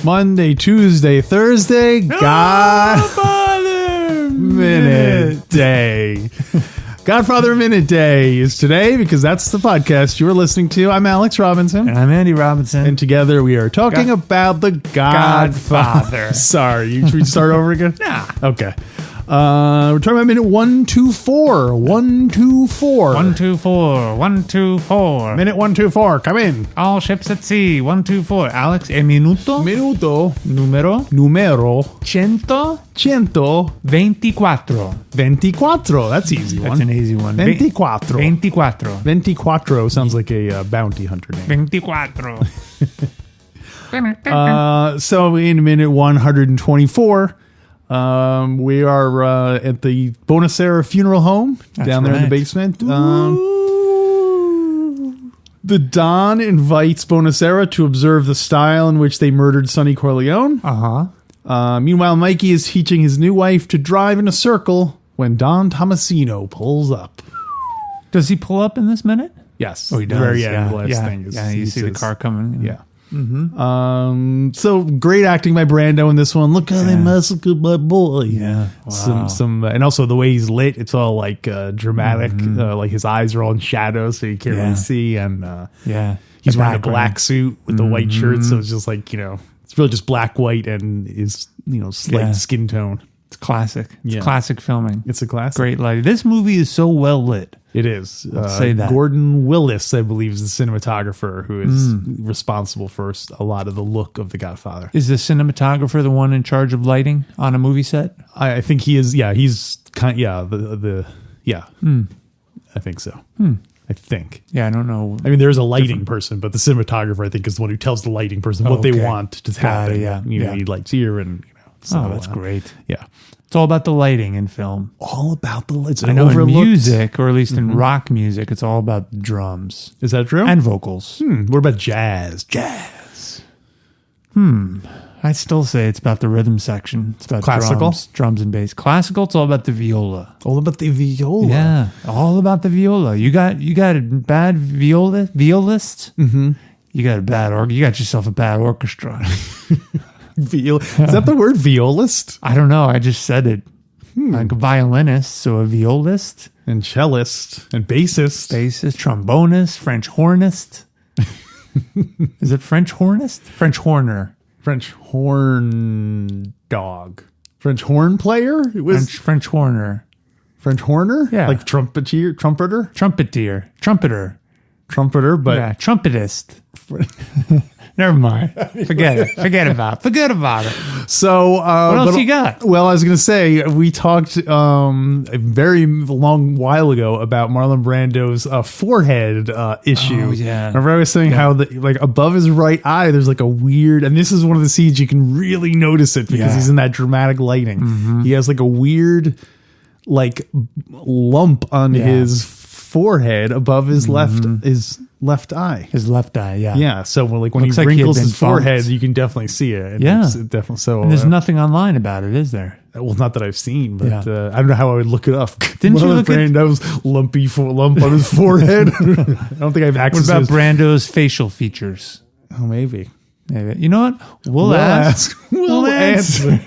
Monday, Tuesday, Thursday, Godfather Minute Day. Godfather Minute Day is today because that's the podcast you're listening to. I'm Alex Robinson. And I'm Andy Robinson. And together we are talking about the Godfather. Sorry, should we start over again? Nah. Okay. We're talking about minute 124. 124. 124. 124. Minute 124. Come in. All ships at sea. 124. Alex, e minuto. Minuto. Numero. 124. 24. That's easy one. That's an easy one. 24. 24. Sounds like a bounty hunter name. 24. So in minute 124, we are at the Bonacera funeral home. That's down there in the basement. The Don invites Bonacera to observe the style in which they murdered Sonny Corleone. Meanwhile, Mikey is teaching his new wife to drive in a circle when Don Tomasino pulls up. Does he pull up in this minute? Yes. Oh, he does. The very end. The last thing is, you see the car coming. Yeah. Mm-hmm. So great acting by Brando in this one. Look how they massacred my boy. Yeah. Wow. Some and also the way he's lit. It's all like dramatic. Like his eyes are all in shadow, so you can't really see. And he's wearing a black suit with the white shirt, so it's just like it's really just black, white, and his slight skin tone. It's classic. It's classic filming. It's a classic. Great lighting. This movie is so well lit. It is. Let's say that. Gordon Willis, I believe, is the cinematographer who is responsible for a lot of the look of The Godfather. Is the cinematographer the one in charge of lighting on a movie set? I think he is. Yeah, he's kind. I think so. I think. Yeah, I don't know. I mean, there's a lighting person, but the cinematographer, I think, is the one who tells the lighting person what they want to happen. You need lights here, and so that's great. Yeah. It's all about the lighting in film. All about the lights. I know in music, or at least in rock music, it's all about the drums. Is that true? And vocals. What about jazz? I'd still say it's about the rhythm section. It's about classical? Drums and bass. Classical, it's all about the viola. All about the viola. Yeah, all about the viola. You got a bad violist? Mm-hmm. You got a bad organ. You got yourself a bad orchestra. Is that the word, violist? I don't know. I just said it. Like a violinist, so a violist. And cellist. And bassist. Trombonist, French hornist. Is it French hornist? French horner. French horn dog. French horn player? It was French horner. French horner? Yeah. Like trumpeter? Trumpeter, but... Yeah, trumpetist. Never mind. Forget it. Forget about it. So, what else you got? Well, I was going to say, we talked a very long while ago about Marlon Brando's forehead issue. Oh, yeah. Remember I was saying how above his right eye, there's like a weird, and this is one of the scenes you can really notice it because he's in that dramatic lighting. Mm-hmm. He has like a weird lump on his forehead above his left eye. His left eye, yeah. Yeah, so when he wrinkles his forehead, you can definitely see it. And it's definitely so. And there's nothing online about it, is there? Well, not that I've seen, but I don't know how I would look it up. Didn't you look at Brando's lump on his forehead? I don't think I have access. What about Brando's facial features? Oh, maybe. You know what? We'll ask. We'll answer.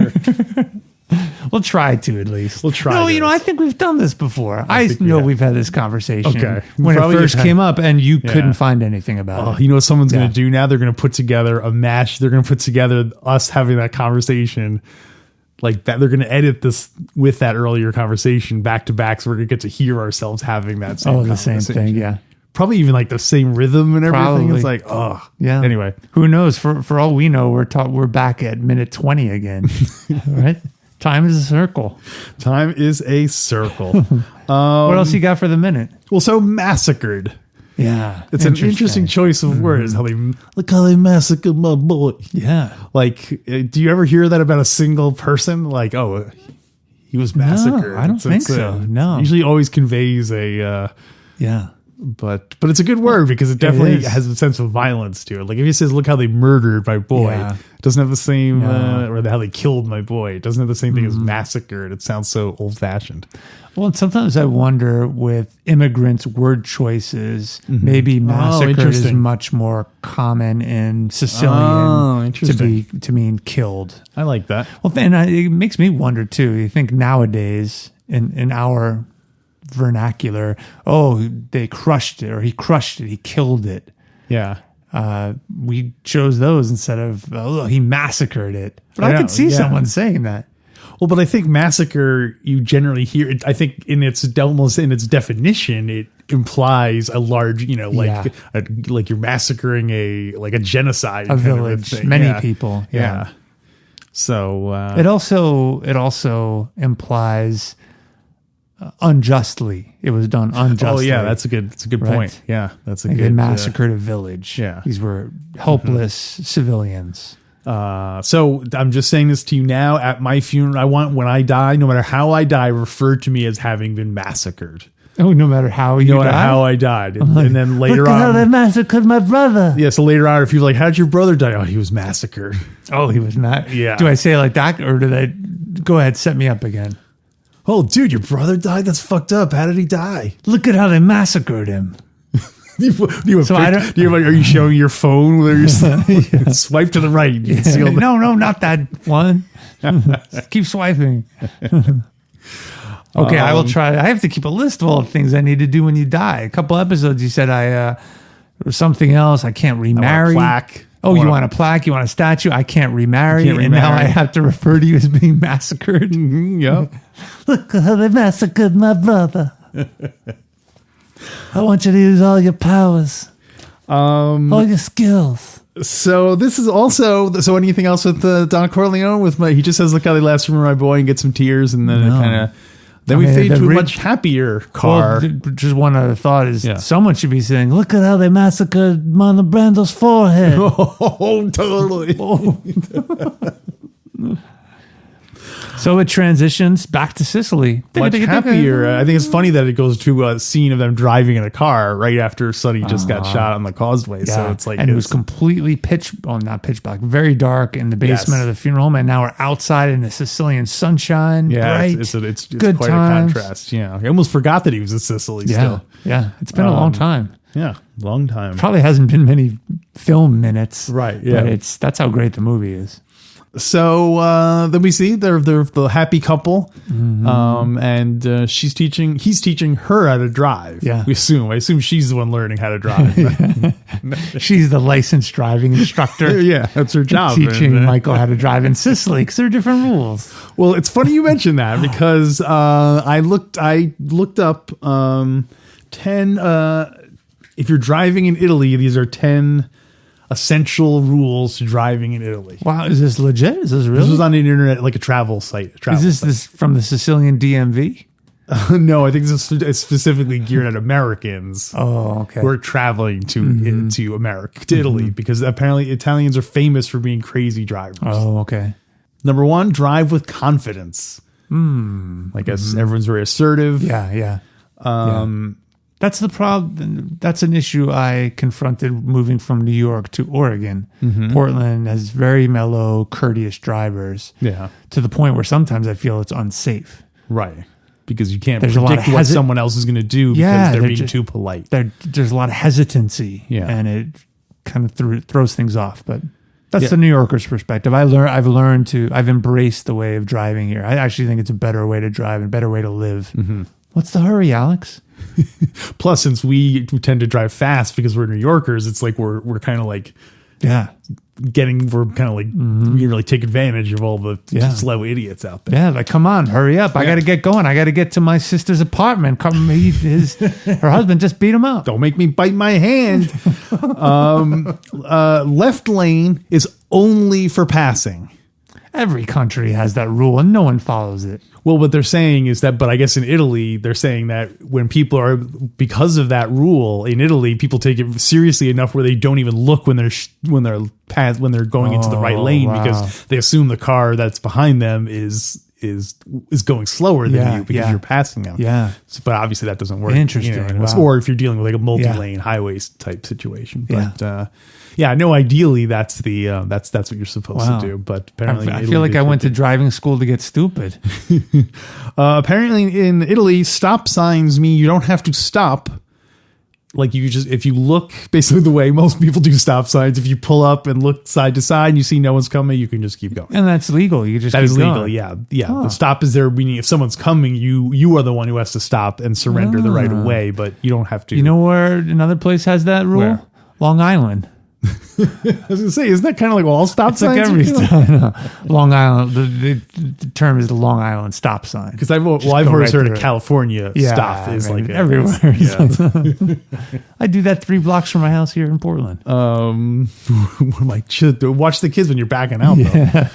We'll try to, at least. We'll try. No, I think we've done this before. I know we've had this conversation. Okay. When it first came up and you couldn't find anything about it. You know what someone's going to do now? They're going to put together a mash. They're going to put together us having that conversation like that. They're going to edit this with that earlier conversation back to back. So we're going to get to hear ourselves having that same conversation. Same thing, yeah. Probably even like the same rhythm and everything. Probably. It's like, oh. Yeah. Anyway. Who knows? For all we know, we're back at minute 20 again. Right? Time is a circle. Time is a circle. What else you got for the minute? Well, so massacred. Yeah. It's an interesting choice of words. Look how they massacred my boy. Yeah. Like, do you ever hear that about a single person? Like, he was massacred. No, I don't think so. No. Usually always conveys a Yeah. But it's a good word because it definitely has a sense of violence to it. Like if he says, "Look how they murdered my boy," it doesn't have the same, or how they killed my boy. It doesn't have the same thing as massacred. It sounds so old fashioned. Well, and sometimes I wonder with immigrants' word choices, maybe massacred is much more common in Sicilian to mean killed. I like that. Well, then it makes me wonder too. You think nowadays in our vernacular, they crushed it, or he crushed it, he killed it. Yeah. We chose those instead of he massacred it. But I could see someone saying that. Well, but I think massacre, you generally hear it. I think almost in its definition, it implies a large, like you're massacring a genocide, a village, many people. Yeah. So it also implies unjustly. It was done unjustly. Oh yeah, that's a good point. Yeah, that's a good. They massacred a village. Yeah, these were helpless civilians. So I'm just saying this to you now. At my funeral, I want, when I die, no matter how I die, referred to me as having been massacred. Oh, no matter how you died? How I died. And then later look at how they massacred my brother. Yeah, so later on, if you're like, how'd your brother die? Oh, he was massacred. Oh, he was not. Yeah. Do I say it like that, or did I go ahead, set me up again? Oh, dude, your brother died? That's fucked up. How did he die? Look at how they massacred him. Are you showing your phone where you swipe to the right? You see all no, not that one. Keep swiping. Okay, I will try. I have to keep a list of all the things I need to do when you die. A couple episodes, you said or something else. I can't remarry. I want a plaque. Oh, you want a plaque? You want a statue? I can't remarry. And now I have to refer to you as being massacred. Yep. Look how they massacred my brother. I want you to use all your powers, all your skills. So this is also, anything else with Don Corleone? He just says, look how they last from my boy, and get some tears, and then it kind of, we fade to a much happier car. Well, just one other thought is someone should be saying, look at how they massacred Marlon Brando's forehead. Oh, totally. So it transitions back to Sicily. Much happier. I think it's funny that it goes to a scene of them driving in a car right after Sonny just got shot on the causeway. Yeah. So it's like, and it was completely not pitch black, very dark in the basement of the funeral home. And now we're outside in the Sicilian sunshine. Yeah, bright, it's good quite times. A contrast. Yeah, I almost forgot that he was in Sicily still. Yeah, it's been a long time. Yeah, long time. Probably hasn't been many film minutes. Right. Yeah, but that's how great the movie is. So then we see they're the happy couple, and he's teaching her how to drive. Yeah, I assume she's the one learning how to drive. She's the licensed driving instructor. Yeah, that's her job. Teaching Michael how to drive in Sicily because there are different rules. Well, it's funny you mentioned that because I looked up 10. If you're driving in Italy, these are 10 essential rules to driving in Italy. Wow, is this legit? Is this real? This was on the internet, like a travel site. Is this from the Sicilian DMV? No, I think this is specifically geared at Americans. Oh, okay. Who are traveling to America, to Italy, because apparently Italians are famous for being crazy drivers. Oh, okay. Number 1, drive with confidence. I guess everyone's very assertive. Yeah. That's the problem. That's an issue I confronted moving from New York to Oregon. Portland has very mellow, courteous drivers. Yeah. To the point where sometimes I feel it's unsafe. Right. Because you can't predict what someone else is going to do because they're being too polite. There's a lot of hesitancy. Yeah. And it kind of throws things off. But that's the New Yorker's perspective. I've embraced the way of driving here. I actually think it's a better way to drive and a better way to live. What's the hurry, Alex? Plus, since we tend to drive fast because we're New Yorkers, it's like we're kind of like we really take advantage of all the slow idiots out there. Yeah, like come on, hurry up! I got to get going. I got to get to my sister's apartment. Her husband just beat him up. Don't make me bite my hand. Left lane is only for passing. Every country has that rule, and no one follows it. Well, what they're saying is that, but I guess in Italy, they're saying that when people are, because of that rule in Italy, people take it seriously enough where they don't even look when they're going into the right lane because they assume the car that's behind them is is going slower than you because you're passing them. Yeah. So, but obviously that doesn't work. Interesting. Wow. Or if you're dealing with like a multi-lane highway type situation. But I know ideally that's what you're supposed to do. But apparently I feel like I went to driving school to get stupid. Apparently in Italy, stop signs mean you don't have to stop. Like if you look basically the way most people do stop signs, if you pull up and look side to side and you see no one's coming, you can just keep going. And that's legal. That is legal. Yeah. Huh. The stop is there, meaning if someone's coming, you are the one who has to stop and surrender the right of way, but you don't have to. You know where another place has that rule? Where? Long Island. I was gonna say, isn't that kind of like all stop signs? Like Long Island. The term is the Long Island stop sign. Because I've always heard of California stop is like everywhere. I do that 3 blocks from my house here in Portland. Watch the kids when you're backing out. Though.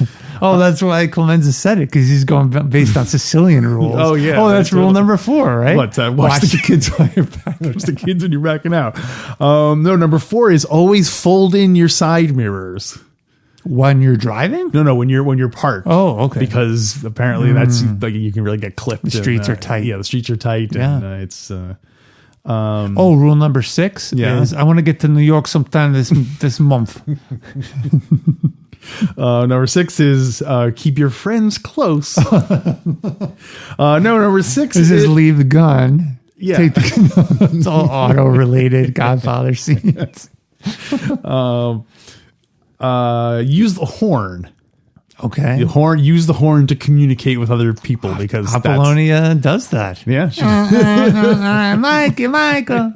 Oh, that's why Clemenza said it, because he's going based on Sicilian rules. Oh yeah. Oh, that's rule number 4, right? What? Watch the kids while you're backing. Watch the kids when you're backing out. No, number 4 is always fold in your side mirrors. When you're driving? No, when you're parked. Oh, okay. Because apparently that's like you can really get clipped. The streets are tight. Yeah, the streets are tight, and it's. Rule number 6 is I want to get to New York sometime this month. Number 6 is keep your friends close. Number 6 is leave the gun. Yeah, take the, it's all auto related Godfather scenes. Use the horn. Okay. Use the horn to communicate with other people because Apollonia does that. Yeah. Michael.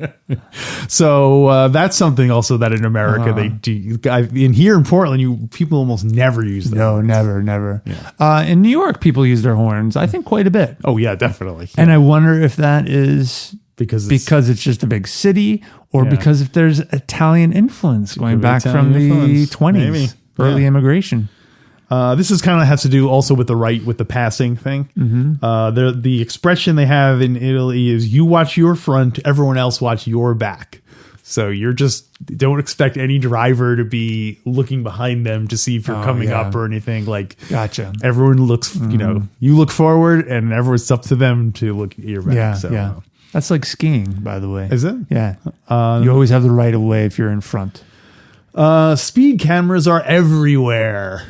So that's something also that in America they do. In here in Portland, people almost never use them. No, never. Yeah. In New York, people use their horns, I think, quite a bit. Oh yeah, definitely. Yeah. And I wonder if that is because it's just a big city, or because if there's Italian influence going back from the 20s, early immigration. This is kind of has to do also with the passing thing. Mm-hmm. The expression they have in Italy is you watch your front, everyone else watch your back. So don't expect any driver to be looking behind them to see if you're coming up or anything. Like, gotcha. Everyone looks, you look forward and it's up to them to look at your back. Yeah. That's like skiing, by the way. Is it? Yeah. You always have the right of way if you're in front. Speed cameras are everywhere.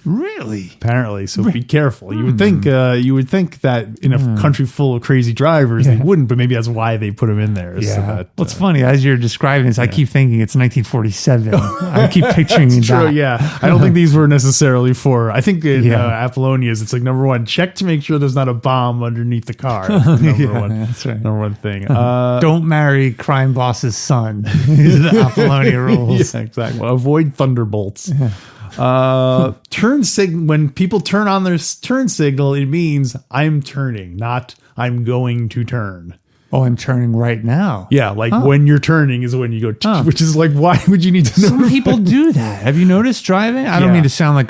Really? Apparently, so be careful. You would think that in a country full of crazy drivers they wouldn't, but maybe that's why they put them in there. Yeah. So that, well, it's funny as you're describing this. I keep thinking it's 1947. I keep picturing that's that. True, yeah. I don't think these were necessarily for. I think in Apollonia's, it's like number 1, check to make sure there's not a bomb underneath the car. That's the number one. That's right. Number 1 thing. Don't marry crime boss's son. These are the Apollonia rules. Yeah, exactly. Well, avoid thunderbolts. Yeah. When people turn on their turn signal, it means I'm turning, not I'm going to turn. Oh, I'm turning right now. Yeah, when you're turning is when you go, which is like, why would you need to know? Some people do that. Have you noticed driving? I don't mean to sound like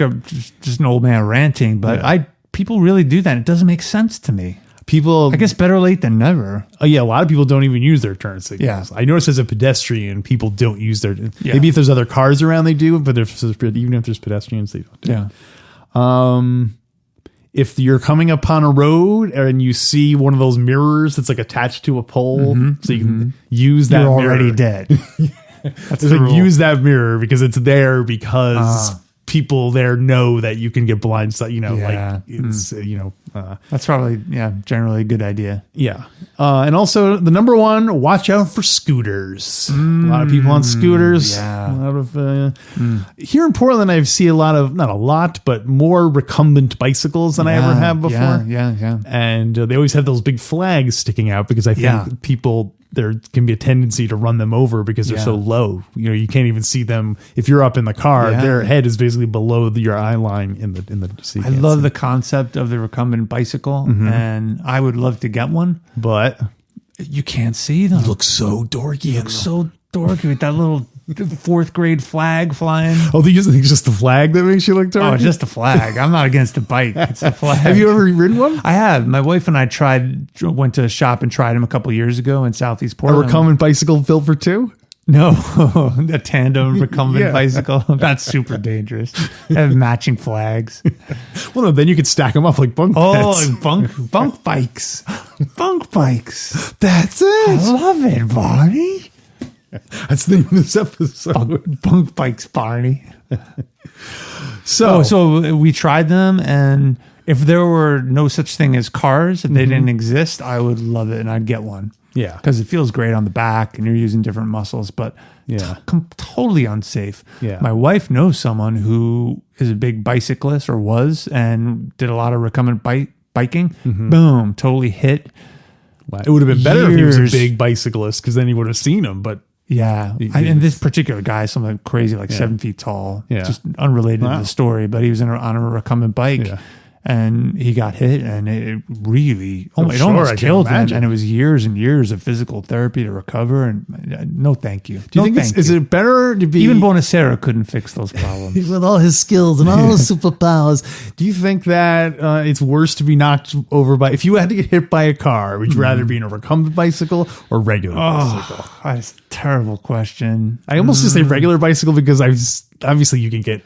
just an old man ranting, but people really do that. It doesn't make sense to me. People, I guess better late than never. A lot of people don't even use their turn signals. Yeah. I notice as a pedestrian, people don't use their. Maybe if there's other cars around, they do. But even if there's pedestrians, they don't. Yeah. If you're coming upon a road and you see one of those mirrors that's like attached to a pole, so you can use that. You're mirror. Already dead. That's use that mirror because it's there because. People there know that you can get blindsided, it's, that's probably, generally a good idea. Yeah. And also the number 1, watch out for scooters. A lot of people on scooters. Yeah. A lot of, here in Portland, I see a lot of, not a lot, but more recumbent bicycles than I ever have before. Yeah. And they always have those big flags sticking out because I think people, there can be a tendency to run them over because they're so low. You can't even see them. If you're up in the car, their head is basically below your eye line in the seat. I love the concept of the recumbent bicycle, and I would love to get one. But you can't see them. You look so dorky. You look so dorky with that little 4th grade flag flying. Oh, you think it's just the flag that makes you look dorky? Oh, just the flag. I'm not against the bike. It's the flag. Have you ever ridden one? I have. My wife and I went to a shop and tried them a couple years ago in Southeast Portland. A recumbent bicycle built for 2? No, a tandem recumbent bicycle. That's super dangerous. Have matching flags. Well, no, then you could stack them up like bunk beds. Bunk bikes. Bunk bikes. That's it. I love it, Barney. That's the name of this episode. Bunk bikes, Barney. So we tried them, and if there were no such thing as cars, if they didn't exist, I would love it, and I'd get one. Yeah. Because it feels great on the back, and you're using different muscles, but totally unsafe. Yeah. My wife knows someone who is a big bicyclist, or was, and did a lot of recumbent biking. Boom, totally hit. Wow. It would have been better if he was a big bicyclist, because then he would have seen him, but... Yeah. And this particular guy, something crazy, like 7 feet tall, just unrelated to the story, but he was on a recumbent bike and he got hit, and it really, it almost killed him. And it was years and years of physical therapy to recover. And no, thank you. Do you think is it better to be... Even Bonacera couldn't fix those problems. With all his skills and all his superpowers. Do you think that it's worse to be knocked over by... If you had to get hit by a car, would you rather be in a recumbent bicycle or regular bicycle? That's a terrible question. I almost just say regular bicycle because obviously you can get...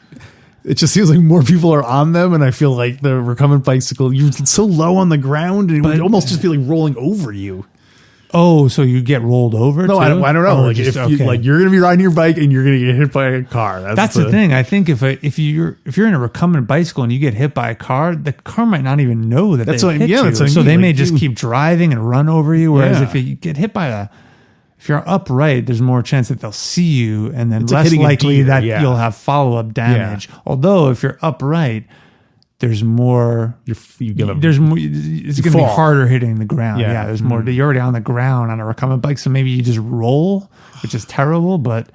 It just feels like more people are on them, and I feel like the recumbent bicycle, you're so low on the ground, and it would almost just feel like rolling over you. Oh, so you get rolled over? No, too? I don't know. Like if you're going to be riding your bike and you're going to get hit by a car. That's the thing. I think if you're in a recumbent bicycle and you get hit by a car, the car might not even know that they hit you. That's what I mean. So they may just keep driving and run over you. Whereas if you get hit by if you're upright, there's more chance that they'll see you, and then less likely that you'll have follow-up damage. Although if you're upright, there's more. It's going to be harder hitting the ground. Yeah, there's more. You're already on the ground on a recumbent bike, so maybe you just roll, which is terrible. But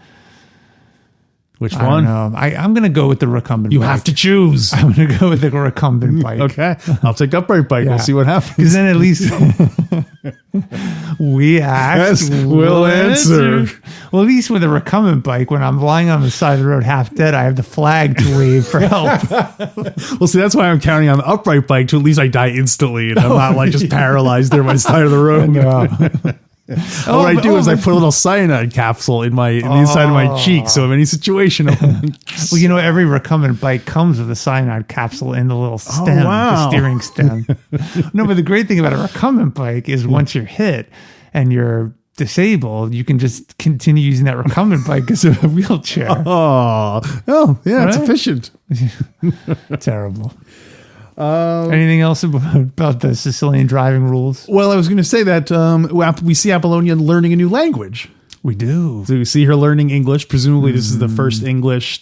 which one? I'm going to go with the recumbent. You have to choose. I'm going to go with the recumbent bike. Okay, I'll take upright bike. We'll see what happens. Because then at least we ask, we'll answer. Well, at least with a recumbent bike, when I'm lying on the side of the road half dead, I have the flag to wave for help. Well, see, that's why I'm counting on the upright bike. To at least I die instantly, and I'm not like just paralyzed there by the side of the road. No. What I do is I put a little cyanide capsule in the inside of my cheek, so in any situation, well, every recumbent bike comes with a cyanide capsule in the little stem, the steering stem. No, but the great thing about a recumbent bike is once you're hit and you're disabled, you can just continue using that recumbent bike as a wheelchair. It's efficient. Terrible. Anything else about the Sicilian driving rules? Well, I was going to say that we see Apollonia learning a new language. We do. So we see her learning English. Presumably, this is the first English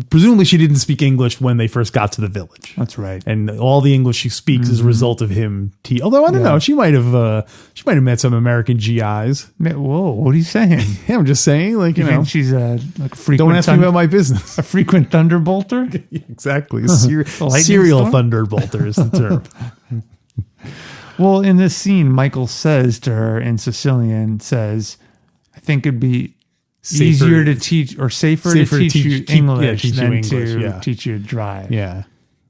presumably she didn't speak English when they first got to the village. That's right. And all the English she speaks is a result of him. Although I don't know, she might have met some American GIs. Whoa, what are you saying? Yeah, I'm just saying, you know, she's a frequent. Don't ask me about my business. A frequent thunderbolter. Exactly, serial thunderbolter is the term. Well, in this scene, Michael says to her in Sicilian, "I think it'd be easier to teach or safer to teach you English than to teach you to drive." Yeah.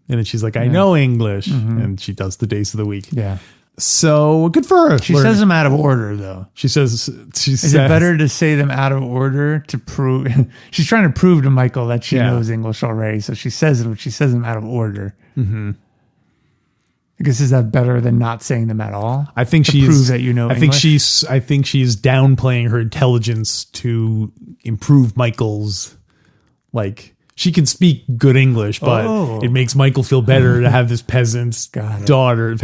And then she's like, I know English. And she does the days of the week. Yeah. So good for her. She says them out of order, though. Is it better to say them out of order to prove? She's trying to prove to Michael that she knows English already. So she says them out of order. Mm-hmm. I guess, is that better than not saying them at all? I think prove that you know English? I think she's downplaying her intelligence to improve Michael's, she can speak good English, but it makes Michael feel better to have this peasant's daughter,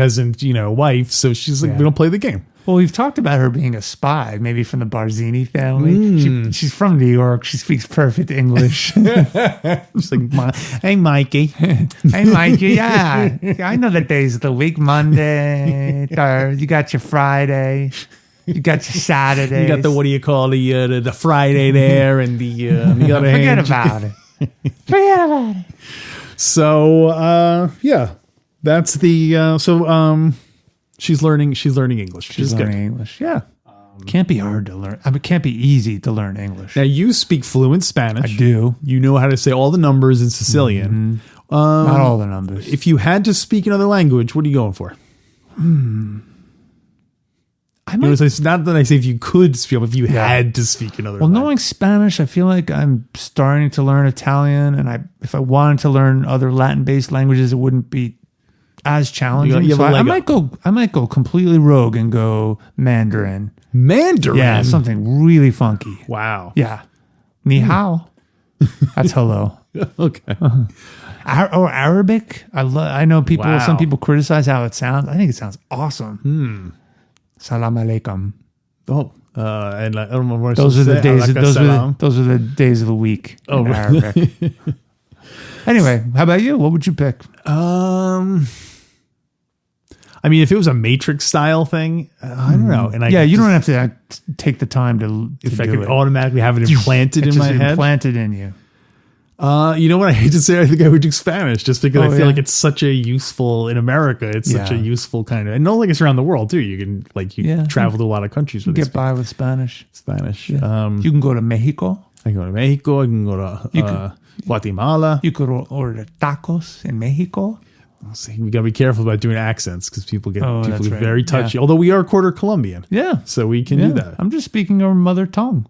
wife. So she's like, we don't play the game. Well, we've talked about her being a spy, maybe from the Barzini family. She's from New York. She speaks perfect English. She's like, hey, Mikey. Hey, Mikey. Yeah, I know the days of the week. Monday, you got your Friday. You got your Saturday. You got the Friday there, and the forget about it. Forget about it. So, that's the she's learning English. She's learning English. Yeah. Can't be hard to learn. It can't be easy to learn English. Now, you speak fluent Spanish. I do. You know how to say all the numbers in Sicilian. Mm-hmm. Not all the numbers. If you had to speak another language, what are you going for? I It's not that I say if you could speak, if you had to speak another language. Knowing Spanish, I feel like I'm starting to learn Italian, and if I wanted to learn other Latin-based languages, it wouldn't be as challenging. So I might go completely rogue and go Mandarin. Mandarin? Yeah, something really funky. Wow. Yeah. Ni hao. That's hello. Okay. Or Arabic. I know people. Wow. Some people criticize how it sounds. I think it sounds awesome. Salam alaikum. Oh, and I don't remember what those are the days. Those are the days of the week. Oh, in Arabic. Anyway, how about you? What would you pick? I mean, if it was a Matrix style thing, I don't know. And you don't have to take the time to if I could automatically have it implanted in my head, implanted in you. You know what? I hate to say, I think I would do Spanish just because I feel like it's such a useful in America. It's such a useful kind of, and no, like it's around the world too. You can travel to a lot of countries with get by with Spanish. Yeah. You can go to Mexico. I can go to Mexico. I can go to Guatemala. You could order tacos in Mexico. See, we gotta be careful about doing accents because people get very touchy. Yeah. Although we are quarter Colombian, so we can do that. I'm just speaking our mother tongue.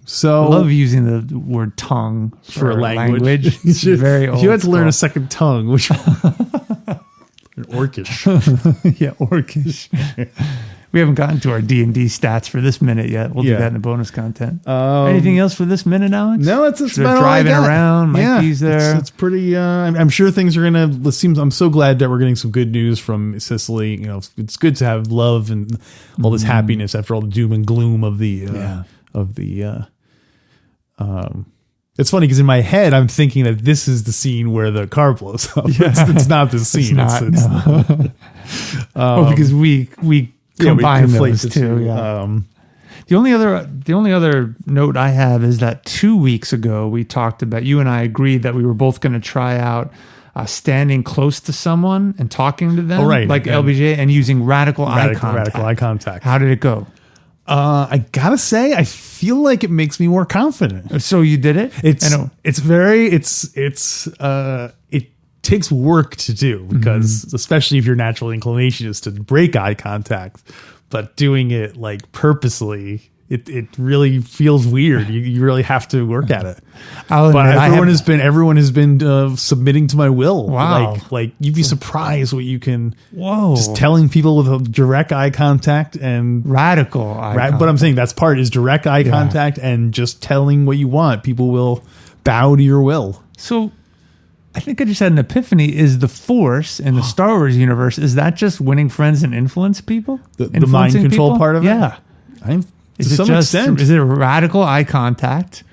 So I love using the word tongue for a language. It's very old. You had to learn a second tongue, which Orcish. Orcish. We haven't gotten to our D&D stats for this minute yet. We'll do that in the bonus content. Anything else for this minute, Alex? No, it's driving around. Mikey's there. It's pretty. I'm sure things are gonna. I'm so glad that we're getting some good news from Sicily. You know, it's good to have love and all this happiness after all the doom and gloom of the. It's funny because in my head I'm thinking that this is the scene where the car blows up. Yeah. It's not the scene. Because we combine those two. Yeah. The only other note I have is that 2 weeks ago we talked about, you and I agreed that we were both going to try out standing close to someone and talking to them, like LBJ, and using radical eye contact. How did it go? I gotta say, I feel like it makes me more confident. So you did it? It takes work to do because especially if your natural inclination is to break eye contact, but doing it like purposely, it really feels weird. You really have to work at it. But everyone has been submitting to my will. Wow. Like you'd be surprised what you can. Whoa. Just telling people with a direct eye contact and radical eye contact. But I'm saying that's part is direct eye contact and just telling what you want. People will bow to your will. So I think I just had an epiphany. Is the Force in the Star Wars universe, is that just winning friends and influence people? The mind control part of it? Yeah. Is it radical eye contact,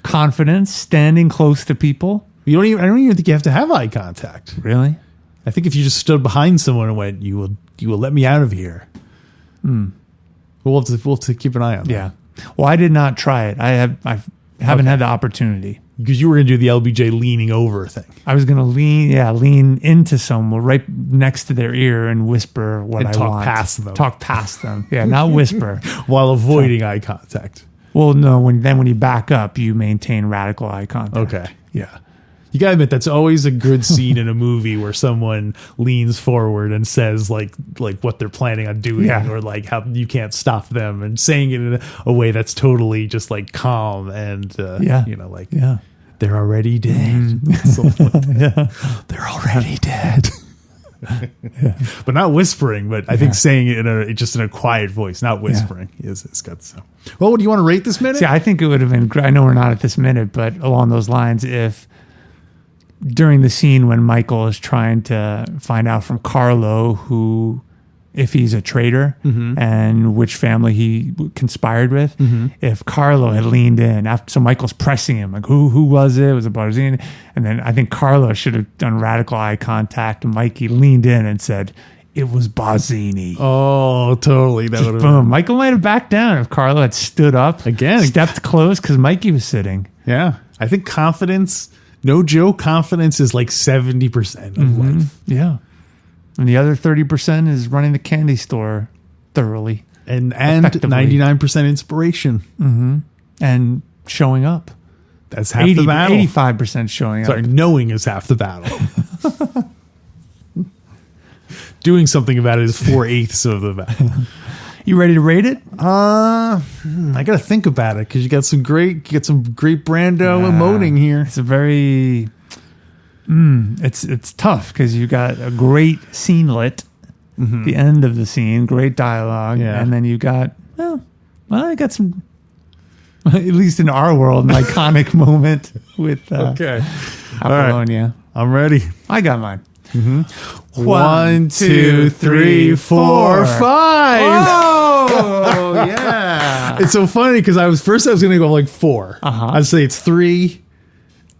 confidence, standing close to people? I don't even think you have to have eye contact. Really? I think if you just stood behind someone and went, you will let me out of here. We'll have to keep an eye on that. Yeah. Well, I did not try it. I haven't had the opportunity. Because you were going to do the LBJ leaning over thing. I was going to lean into someone right next to their ear and whisper what I want. Talk past them. Yeah, not whisper. While avoiding eye contact. Well, no, when you back up, you maintain radical eye contact. Okay, yeah. You gotta admit, that's always a good scene in a movie where someone leans forward and says like what they're planning on doing or like how you can't stop them and saying it in a way that's totally just like calm and they're already dead. They're already dead. But not whispering, but I think saying it in a quiet voice, not whispering is good. So, well, do you want to rate this minute? See, I think it would have been great. I know we're not at this minute, but along those lines, if during the scene when Michael is trying to find out from Carlo if he's a traitor and which family he conspired with, if Carlo had leaned in so Michael's pressing him like who was it? Was it Barzini? And then I think Carlo should have done radical eye contact and Mikey leaned in and said it was Barzini. Oh, totally. That would have boom. Michael might have backed down if Carlo had stood up again, stepped close because Mikey was sitting. Yeah, I think confidence. No joke, confidence is like 70% of life. Yeah. And the other 30% is running the candy store thoroughly. And 99% inspiration. And showing up. That's half the battle. 85% showing up. Sorry, knowing is half the battle. Doing something about it is 4/8 of the battle. You ready to rate it? I gotta think about it because you got some great Brando emoting here. It's a very, it's tough because you got a great scenelet, the end of the scene, great dialogue, and then you got I got some, at least in our world, an iconic moment with Apollonia. Right. I'm ready. I got mine. 1, 2, 3, 4, 5. Oh, yeah. It's so funny because I was going to go like 4. I'd say it's 3.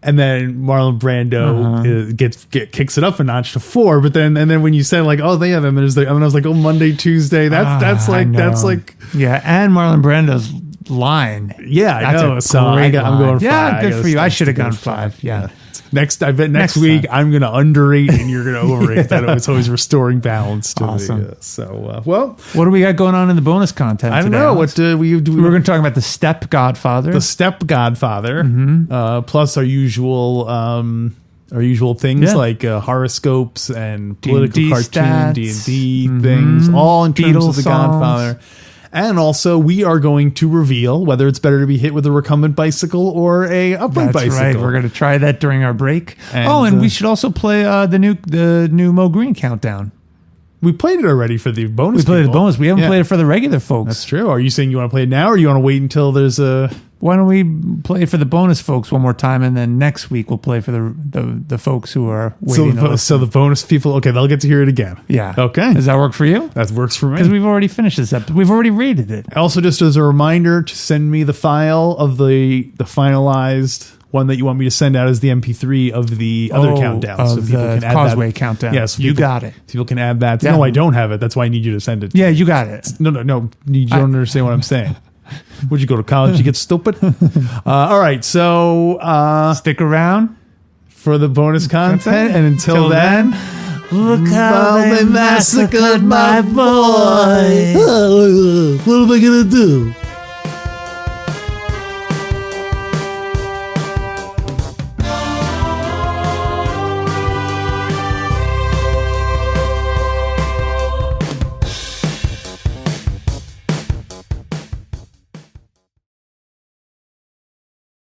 And then Marlon Brando kicks it up a notch to 4. But then when you said like, oh, they have him, and I was like, oh, Monday, Tuesday. That's like. Yeah. And Marlon Brando's line. Yeah, I know. So I'm going 5. Yeah, good for you. I should have gone 5. Yeah. I bet next week I'm going to underrate and you're going to overrate. It's always restoring balance to me. So, what do we got going on in the bonus content? I don't know. What do we do? We're going to talk about the Step Godfather. The Step Godfather, plus our usual things like horoscopes and political D&D cartoon, stats, D&D things, all in terms Beatles of the songs. Godfather. And also, we are going to reveal whether it's better to be hit with a recumbent bicycle or a upright bicycle. That's right. We're going to try that during our break. And we should also play the new Mo Green countdown. We played it already for the bonus. We played the bonus. We haven't played it for the regular folks. That's true. Are you saying you want to play it now, or you want to wait until there's a? Why don't we play it for the bonus folks one more time, and then next week we'll play for the folks who are waiting. So the bonus people, okay, they'll get to hear it again. Yeah. Okay. Does that work for you? That works for me. Because we've already finished this episode. We've already rated it. Also, just as a reminder, to send me the file of the finalized one that you want me to send out as the MP3 of the other countdown. So people can add Causeway countdown. Yes, you got it. People can add that. Yeah. No, I don't have it. That's why I need you to send it. Yeah, you got it. No. You don't understand what I'm saying. Would you go to college? You get stupid. All right, so stick around for the bonus content, and until then, look how they massacred my boy. What am I gonna do?